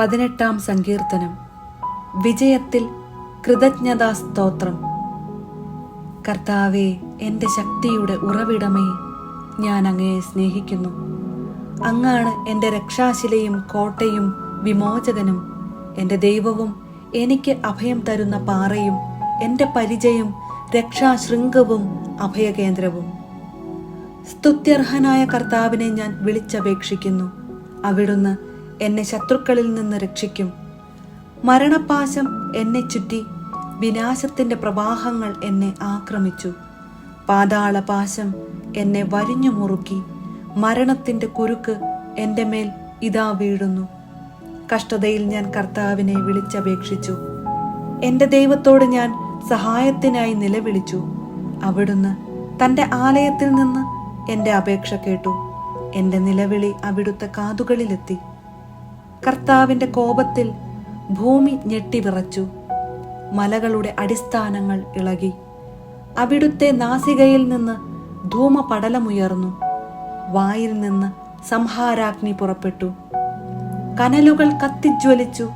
18 സങ്കീർത്തനം. വിജയത്തിൽ കൃതജ്ഞതാസ്തോത്രം. കർത്താവേ, എൻ്റെ ശക്തിയുടെ ഉറവിടമേ, ഞാൻ അങ്ങയെ സ്നേഹിക്കുന്നു. അങ്ങാണ് എൻ്റെ രക്ഷാശിലയും കോട്ടയും വിമോചകനും, എൻ്റെ ദൈവവും എനിക്ക് അഭയം തരുന്ന പാറയും എൻ്റെ പരിചയും രക്ഷാശൃംഗവും അഭയകേന്ദ്രവും. സ്തുത്യർഹനായ കർത്താവിനെ ഞാൻ വിളിച്ചപേക്ഷിക്കുന്നു. അവിടുന്ന് എന്നെ ശത്രുക്കളിൽ നിന്ന് രക്ഷിക്കും. മരണപാശം എന്നെ ചുറ്റി, വിനാശത്തിന്റെ പ്രവാഹങ്ങൾ എന്നെ ആക്രമിച്ചു. പാതാളപാശം എന്നെ വരിഞ്ഞു മുറുക്കി, മരണത്തിന്റെ കുരുക്ക് എൻ്റെ മേൽ ഇതാ വീഴുന്നു. കഷ്ടതയിൽ ഞാൻ കർത്താവിനെ വിളിച്ചപേക്ഷിച്ചു. എൻ്റെ ദൈവത്തോട് ഞാൻ സഹായത്തിനായി നിലവിളിച്ചു. അവിടുന്ന് തൻ്റെ ആലയത്തിൽ നിന്ന് എൻ്റെ അപേക്ഷ കേട്ടു. എൻ്റെ നിലവിളി അവിടുത്തെ കാതുകളിലെത്തി. കർത്താവിൻ്റെ കോപത്തിൽ ഭൂമി ഞെട്ടിവിറച്ചു, മലകളുടെ അടിസ്ഥാനങ്ങൾ ഇളകി. അവിടുത്തെ നാസികയിൽ നിന്ന് ധൂമപടലമുയർന്നു, വായിൽ നിന്ന് സംഹാരാഗ്നി പുറപ്പെട്ടു. കനലുകൾ കത്തിജ്വലിച്ചു,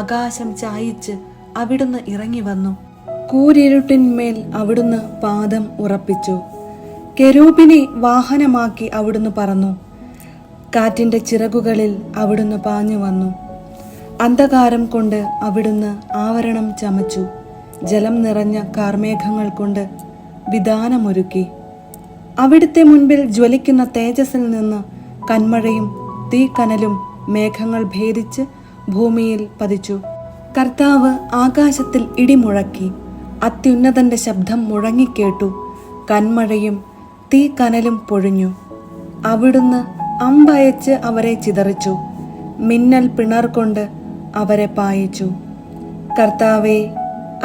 ആകാശം ചായിച്ച് അവിടുന്ന് ഇറങ്ങി വന്നു. കൂരിരുട്ടിന്മേൽ അവിടുന്ന് പാദം ഉറപ്പിച്ചു. കെരൂബിനെ വാഹനമാക്കി അവിടുന്ന് പറന്നു. കാറ്റിന്റെ ചിറകുകളിൽ അവിടുന്ന് പാഞ്ഞു വന്നു. അന്ധകാരം കൊണ്ട് അവിടുന്ന് ആവരണം ചമച്ചു. ജലം നിറഞ്ഞ കാർമേഘങ്ങൾ കൊണ്ട് വിധാനമൊരുക്കി. അവിടുത്തെ മുൻപിൽ ജ്വലിക്കുന്ന തേജസ്സിൽ നിന്ന് കന്മഴയും തീക്കനലും മേഘങ്ങൾ ഭേദിച്ച് ഭൂമിയിൽ പതിച്ചു. കർത്താവ് ആകാശത്തിൽ ഇടിമുഴക്കി, അത്യുന്നതന്റെ ശബ്ദം മുഴങ്ങിക്കേട്ടു. കന്മഴയും തീക്കനലും പൊഴിഞ്ഞു. അവിടുന്ന് അമ്പയച്ച് അവരെ ചിതറിച്ചു. മിന്നൽ പിണർ കൊണ്ട് അവരെ പായിച്ചു. കർത്താവേ,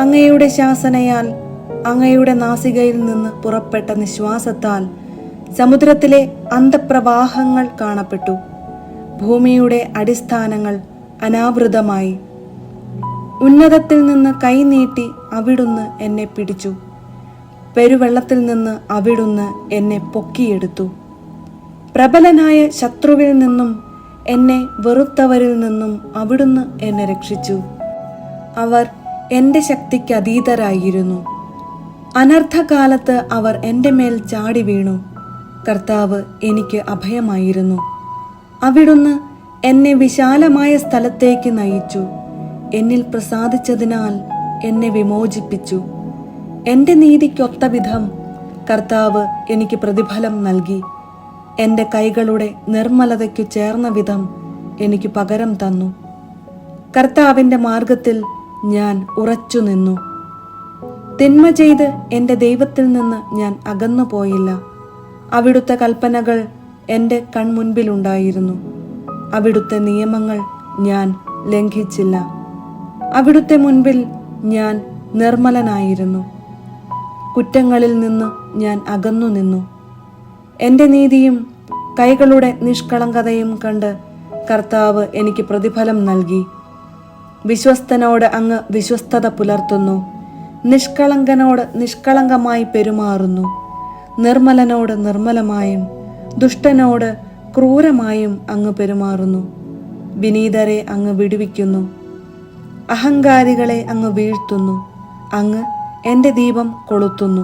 അങ്ങയുടെ ശാസനയാൽ, അങ്ങയുടെ നാസികയിൽ നിന്ന് പുറപ്പെട്ട നിശ്വാസത്താൽ സമുദ്രത്തിലെ അന്തപ്രവാഹങ്ങൾ കാണപ്പെട്ടു. ഭൂമിയുടെ അടിസ്ഥാനങ്ങൾ അനാവൃതമായി. ഉന്നതത്തിൽ നിന്ന് കൈനീട്ടി അവിടുന്ന് എന്നെ പിടിച്ചു. പെരുവെള്ളത്തിൽ നിന്ന് അവിടുന്ന് എന്നെ പൊക്കിയെടുത്തു. പ്രബലനായ ശത്രുവിൽ നിന്നും എന്നെ വെറുത്തവരിൽ നിന്നും അവിടുന്ന് എന്നെ രക്ഷിച്ചു. അവർ എൻ്റെ ശക്തിക്ക് അതീതരായിരുന്നു. അനർത്ഥകാലത്ത് അവർ എൻ്റെ മേൽ ചാടി വീണു. കർത്താവ് എനിക്ക് അഭയമായിരുന്നു. അവിടുന്ന് എന്നെ വിശാലമായ സ്ഥലത്തേക്ക് നയിച്ചു. എന്നിൽ പ്രസാദിച്ചതിനാൽ എന്നെ വിമോചിപ്പിച്ചു. എൻ്റെ നീതിക്കൊത്ത വിധം കർത്താവ് എനിക്ക് പ്രതിഫലം നൽകി. എൻ്റെ കൈകളുടെ നിർമ്മലതയ്ക്കു ചേർന്ന വിധം എനിക്ക് പകരം തന്നു. കർത്താവിൻ്റെ മാർഗത്തിൽ ഞാൻ ഉറച്ചു നിന്നു. തിന്മ ചെയ്ത് എൻ്റെ ദൈവത്തിൽ നിന്ന് ഞാൻ അകന്നു പോയില്ല. അവിടുത്തെ കൽപ്പനകൾ എൻ്റെ കൺമുൻപിലുണ്ടായിരുന്നു. അവിടുത്തെ നിയമങ്ങൾ ഞാൻ ലംഘിച്ചില്ല. അവിടുത്തെ മുൻപിൽ ഞാൻ നിർമ്മലനായിരുന്നു. കുറ്റങ്ങളിൽ നിന്ന് ഞാൻ അകന്നു നിന്നു. എൻ്റെ നീതിയും കൈകളുടെ നിഷ്കളങ്കതയും കണ്ട് കർത്താവ് എനിക്ക് പ്രതിഫലം നൽകി. വിശ്വസ്തനോട് അങ്ങ് വിശ്വസ്തത പുലർത്തുന്നു. നിഷ്കളങ്കനോട് നിഷ്കളങ്കമായി പെരുമാറുന്നു. നിർമ്മലനോട് നിർമ്മലമായും ദുഷ്ടനോട് ക്രൂരമായും അങ്ങ് പെരുമാറുന്നു. വിനീതരെ അങ്ങ് വിടുവിക്കുന്നു. അഹങ്കാരികളെ അങ്ങ് വീഴ്ത്തുന്നു. അങ്ങ് എൻ്റെ ദീപം കൊളുത്തുന്നു.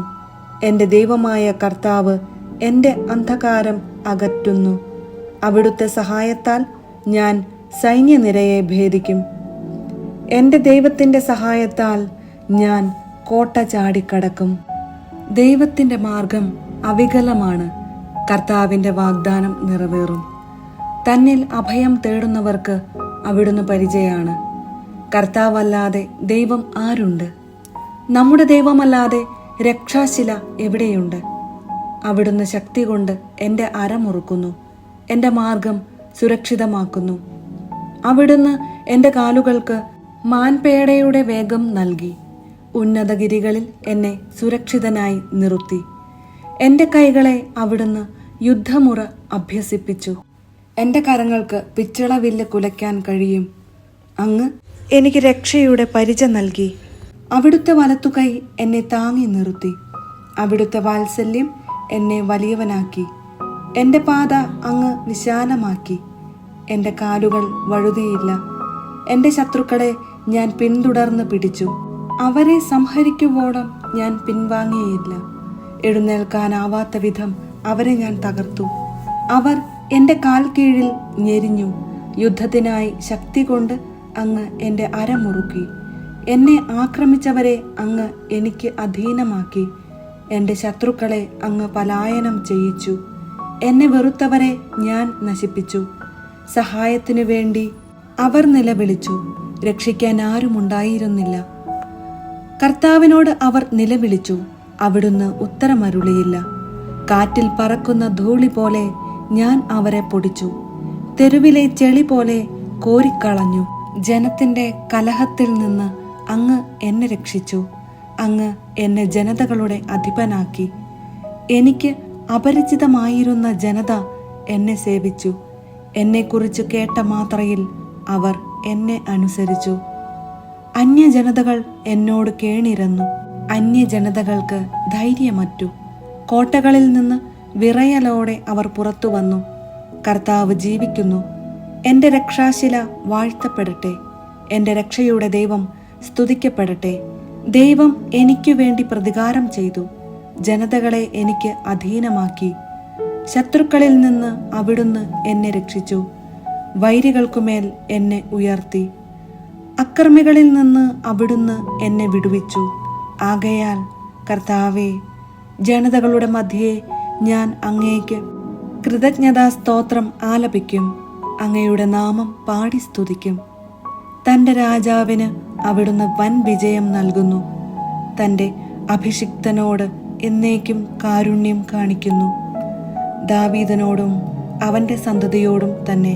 എൻ്റെ ദൈവമായ കർത്താവ് എൻ്റെ അന്ധകാരം അകറ്റുന്നു. അവിടുത്തെ സഹായത്താൽ ഞാൻ സൈന്യനിരയെ ഭേദിക്കും. എൻ്റെ ദൈവത്തിൻ്റെ സഹായത്താൽ ഞാൻ കോട്ട ചാടിക്കടക്കും. ദൈവത്തിൻ്റെ മാർഗം അവികലമാണ്. കർത്താവിൻ്റെ വാഗ്ദാനം നിറവേറും. തന്നിൽ അഭയം തേടുന്നവർക്ക് അവിടുന്ന് പരിചയമാണ്. കർത്താവല്ലാതെ ദൈവം ആരുണ്ട്? നമ്മുടെ ദൈവമല്ലാതെ രക്ഷാശില എവിടെയുണ്ട്? അവിടുന്ന് ശക്തി കൊണ്ട് എൻ്റെ അരമുറുക്കുന്നു. എൻ്റെ മാർഗം സുരക്ഷിതമാക്കുന്നു. അവിടുന്ന് എൻ്റെ കാലുകൾക്ക് മാൻപേടയുടെ വേഗം നൽകി. ഉന്നതഗിരികളിൽ എന്നെ സുരക്ഷിതനായി നിർത്തി. എൻ്റെ കൈകളെ അവിടുന്ന് യുദ്ധമുറ അഭ്യസിപ്പിച്ചു. എൻ്റെ കരങ്ങൾക്ക് പിച്ചളവില്ല് കുലയ്ക്കാൻ കഴിയും. അങ്ങ് എനിക്ക് രക്ഷയുടെ പരിച നൽകി. അവിടുത്തെ വലത്തുകൈ എന്നെ താങ്ങി നിർത്തി. അവിടുത്തെ വാത്സല്യം എന്നെ വലിയവനാക്കി. എൻ്റെ പാത അങ്ങ് വിശാലമാക്കി. എൻ്റെ കാലുകൾ വഴുതിയില്ല. എൻ്റെ ശത്രുക്കളെ ഞാൻ പിന്തുടർന്ന് പിടിച്ചു. അവരെ സംഹരിക്കുവോളം ഞാൻ പിൻവാങ്ങിയില്ല. എഴുന്നേൽക്കാനാവാത്ത വിധം അവരെ ഞാൻ തകർത്തു. അവർ എൻ്റെ കാൽ കീഴിൽ ഞെരിഞ്ഞു. യുദ്ധത്തിനായി ശക്തി കൊണ്ട് അങ്ങ് എൻ്റെ അരമുറുക്കി. എന്നെ ആക്രമിച്ചവരെ അങ്ങ് എനിക്ക് അധീനമാക്കി. എൻ്റെ ശത്രുക്കളെ അങ്ങ് പലായനം ചെയ്യിച്ചു. എന്നെ വെറുത്തവരെ ഞാൻ നശിപ്പിച്ചു. സഹായത്തിനു വേണ്ടി അവർ നിലവിളിച്ചു. രക്ഷിക്കാൻ ആരുമുണ്ടായിരുന്നില്ല. കർത്താവിനോട് അവർ നിലവിളിച്ചു. അവിടുന്ന് ഉത്തരമരുളിയില്ല. കാറ്റിൽ പറക്കുന്ന ധൂളി പോലെ ഞാൻ അവരെ പൊടിച്ചു. തെരുവിലെ ചെളി പോലെ കോരിക്കളഞ്ഞു. ജനത്തിന്റെ കലഹത്തിൽ നിന്ന് അങ്ങ് എന്നെ രക്ഷിച്ചു. അങ്ങ് എന്നെ ജനതകളുടെ അധിപനാക്കി. എനിക്ക് അപരിചിതമായിരുന്ന ജനത എന്നെ സേവിച്ചു. എന്നെക്കുറിച്ച് കേട്ട മാത്രയിൽ അവർ എന്നെ അനുസരിച്ചു. അന്യജനതകൾ എന്നോട് കേണിരന്നു. അന്യജനതകൾക്ക് ധൈര്യമറ്റു. കോട്ടകളിൽ നിന്ന് വിറയലോടെ അവർ പുറത്തു വന്നു. കർത്താവ് ജീവിക്കുന്നു. എൻ്റെ രക്ഷാശില വാഴ്ത്തപ്പെടട്ടെ. എൻ്റെ രക്ഷയുടെ ദൈവം സ്തുതിക്കപ്പെടട്ടെ. ദൈവം എനിക്കു വേണ്ടി പ്രതികാരം ചെയ്തു. ജനതകളെ എനിക്ക് അധീനമാക്കി. ശത്രുക്കളിൽ നിന്ന് അവിടുന്ന് എന്നെ രക്ഷിച്ചു. വൈരികൾക്കുമേൽ എന്നെ ഉയർത്തി. അക്രമികളിൽ നിന്ന് അവിടുന്ന് എന്നെ വിടുവിച്ചു. ആകയാൽ കർത്താവേ, ജനതകളുടെ മധ്യേ ഞാൻ അങ്ങേക്ക് കൃതജ്ഞതാ സ്തോത്രം ആലപിക്കും. അങ്ങയുടെ നാമം പാടി സ്തുതിക്കും. തൻ്റെ രാജാവിന് അവിടുന്ന് വൻ വിജയം നൽകുന്നു. തൻ്റെ അഭിഷിക്തനോട് എന്നേക്കും കാരുണ്യം കാണിക്കുന്നു. ദാവീദിനോടും അവൻ്റെ സന്തതിയോടും തന്നെ.